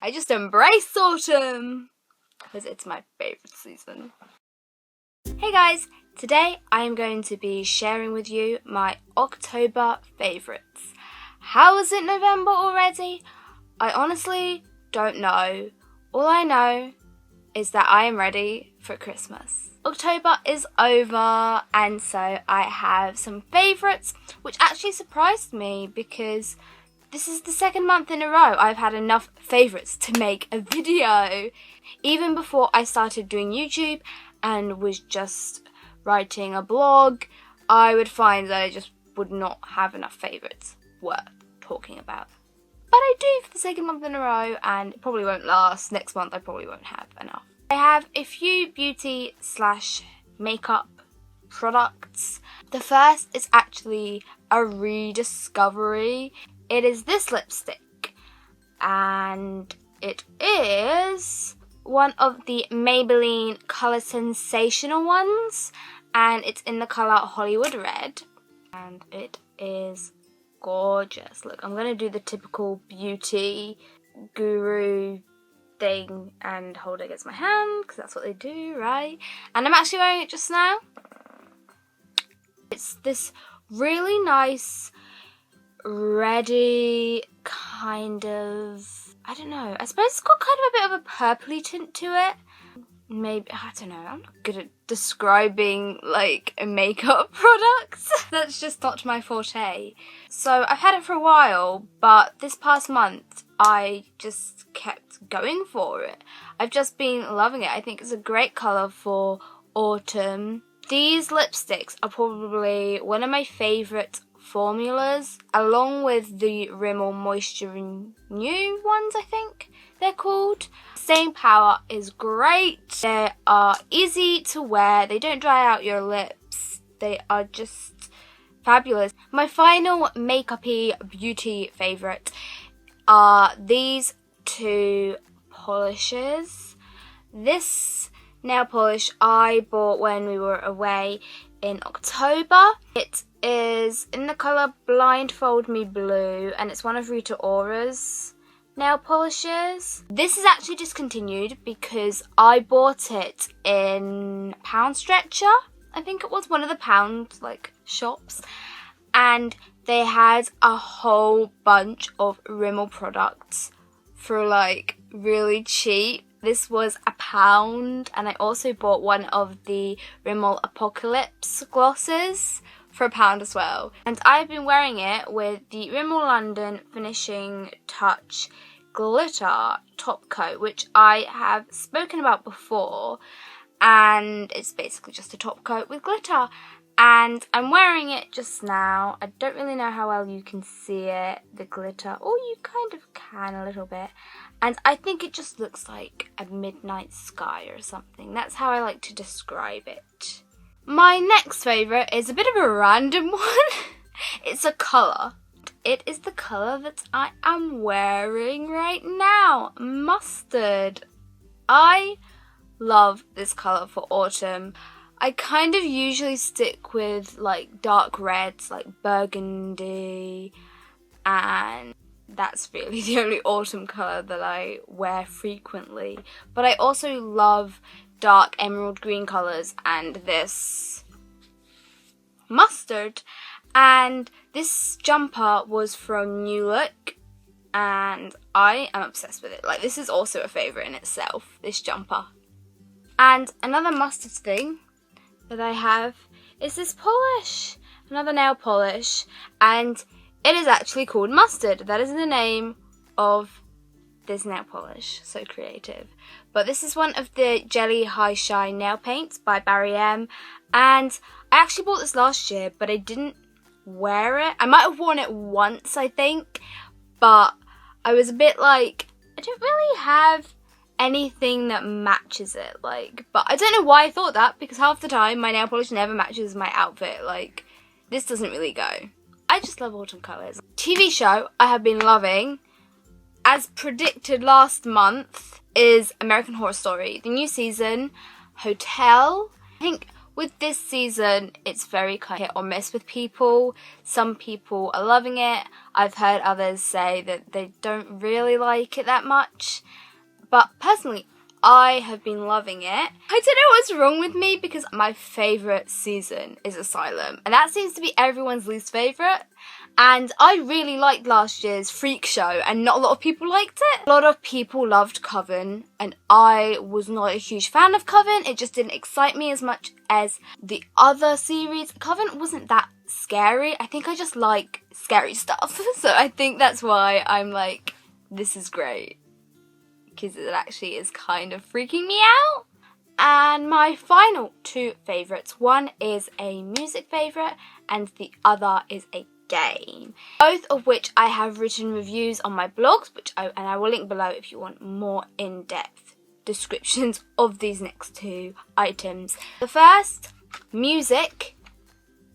I just embrace autumn because it's my favourite season. Hey guys, today I am going to be sharing with you my October favourites. How is it November already? I honestly don't know. All I know is that I am ready for Christmas. October is over, and so I have some favourites, which actually surprised me because this is the second month in a row I've had enough favourites to make a video. Even before I started doing YouTube and was just writing a blog, I would find that I just would not have enough favourites worth talking about. But I do for the second month in a row, and it probably won't last. Next month I probably won't have enough. I have a few beauty/makeup products. The first is actually a rediscovery. It is this lipstick, and it is one of the Maybelline Colour Sensational ones, and it's in the colour Hollywood Red, and it is gorgeous. Look, I'm going to do the typical beauty guru thing and hold it against my hand because that's what they do, right? And I'm actually wearing it just now. It's this really nice reddy kind of, I don't know, I suppose it's got kind of a bit of a purpley tint to it. Maybe, I don't know, I'm not good at describing like makeup products. That's just not my forte. So I've had it for a while, but this past month I just kept going for it. I've just been loving it. I think it's a great colour for autumn. These lipsticks are probably one of my favourite formulas, along with the Rimmel Moisture Renew ones, I think they're called. Staying power is great. They are easy to wear. They don't dry out your lips. They are just fabulous. My final makeup-y beauty favourite are these two polishes. This nail polish I bought when we were away in October. It is in the colour Blindfold Me Blue, and it's one of Rita Ora's nail polishes. This is actually discontinued because I bought it in Pound Stretcher. I think it was one of the Pound shops, and they had a whole bunch of Rimmel products for really cheap. This was £1, and I also bought one of the Rimmel Apocalypse glosses for £1 as well. And I've been wearing it with the Rimmel London Finishing Touch Glitter top coat, which I have spoken about before, and it's basically just a top coat with glitter. And I'm wearing it just now. I don't really know how well you can see it, the glitter, or you kind of can a little bit. And I think it just looks like a midnight sky or something. That's how I like to describe it. My next favourite is a bit of a random one. It's a colour. It is the colour that I am wearing right now, mustard. I love this colour for autumn. I kind of usually stick with dark reds like burgundy, and that's really the only autumn colour that I wear frequently. But I also love dark emerald green colours and this mustard. And this jumper was from New Look, and I am obsessed with it. This is also a favourite in itself, this jumper. And another mustard thing that I have is this polish, another nail polish, and it is actually called Mustard. That is the name of this nail polish. So creative. But this is one of the Jelly High Shine nail paints by Barry M, and I actually bought this last year, but I didn't wear it. I might have worn it once, I think, but I was a bit I don't really have anything that matches it, but I don't know why I thought that, because half the time my nail polish never matches my outfit. This doesn't really go. I just love autumn colours. TV show I have been loving, as predicted last month, is American Horror Story. The new season, Hotel. I think With this season, it's very kind of hit or miss with people. Some people are loving it. I've heard others say that they don't really like it that much. But personally, I have been loving it. I don't know what's wrong with me because my favourite season is Asylum. And that seems to be everyone's least favourite. And I really liked last year's Freak Show and not a lot of people liked it. A lot of people loved Coven and I was not a huge fan of Coven. It just didn't excite me as much as the other series. Coven wasn't that scary. I think I just like scary stuff. So I think that's why I'm like, this is great. Because it actually is kind of freaking me out. And my final two favourites. One is a music favourite and the other is a game. Both of which I have written reviews on my blogs, and I will link below if you want more in-depth descriptions of these next two items. The first, music,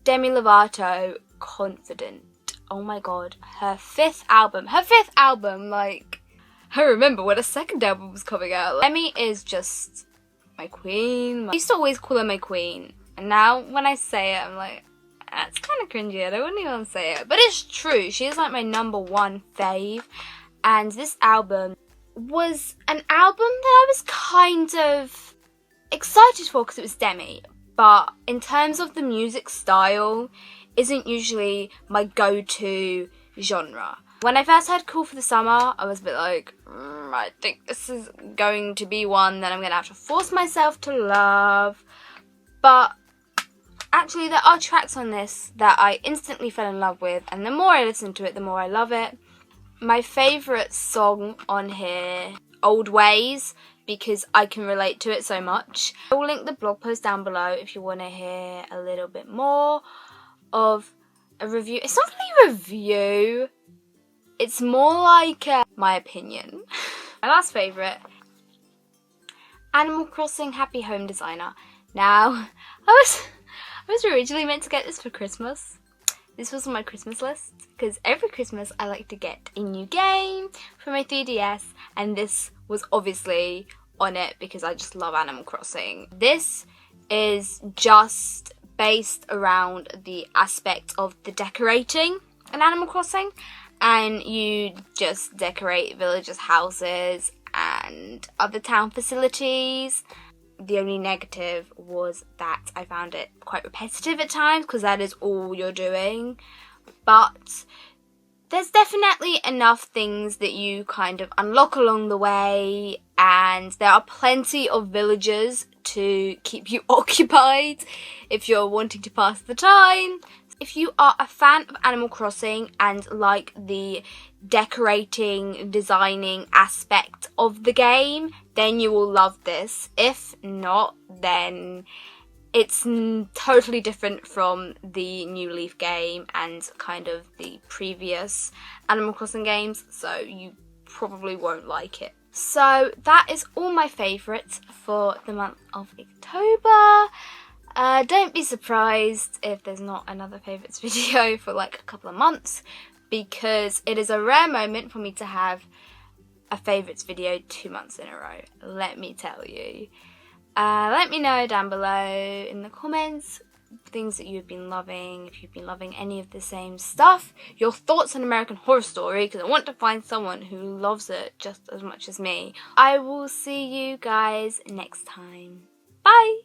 Demi Lovato, Confident. Oh my god, her fifth album, like, I remember when a second album was coming out. Demi is just my queen. I used to always call her my queen, and now when I say it, I'm like, that's kind of cringy, I don't want anyone to say it. But it's true, she is like my number one fave. And this album was an album that I was kind of excited for because it was Demi. But in terms of the music style, isn't usually my go-to genre. When I first heard Cool for the Summer, I was a bit like, I think this is going to be one that I'm going to have to force myself to love. But actually, there are tracks on this that I instantly fell in love with, and the more I listen to it, the more I love it. My favourite song on here, Old Ways, because I can relate to it so much. I will link the blog post down below if you want to hear a little bit more of a review. It's not really a review, it's more like my opinion. My last favourite, Animal Crossing Happy Home Designer. Now, I was originally meant to get this for Christmas. This was on my Christmas list because every Christmas I like to get a new game for my 3DS, and this was obviously on it because I just love Animal Crossing. This is just based around the aspect of the decorating in Animal Crossing, and you just decorate villagers' houses and other town facilities. The only negative was that I found it quite repetitive at times because that is all you're doing. But there's definitely enough things that you kind of unlock along the way, and there are plenty of villagers to keep you occupied if you're wanting to pass the time. If you are a fan of Animal Crossing and like the decorating, designing aspect of the game, then you will love this. If not, then it's totally different from the New Leaf game and kind of the previous Animal Crossing games, so you probably won't like it. So that is all my favourites for the month of October. Don't be surprised if there's not another favourites video for like a couple of months, because it is a rare moment for me to have a favourites video 2 months in a row, let me tell you. Let me know down below in the comments things that you've been loving, if you've been loving any of the same stuff, your thoughts on American Horror Story, because I want to find someone who loves it just as much as me. I will see you guys next time. Bye!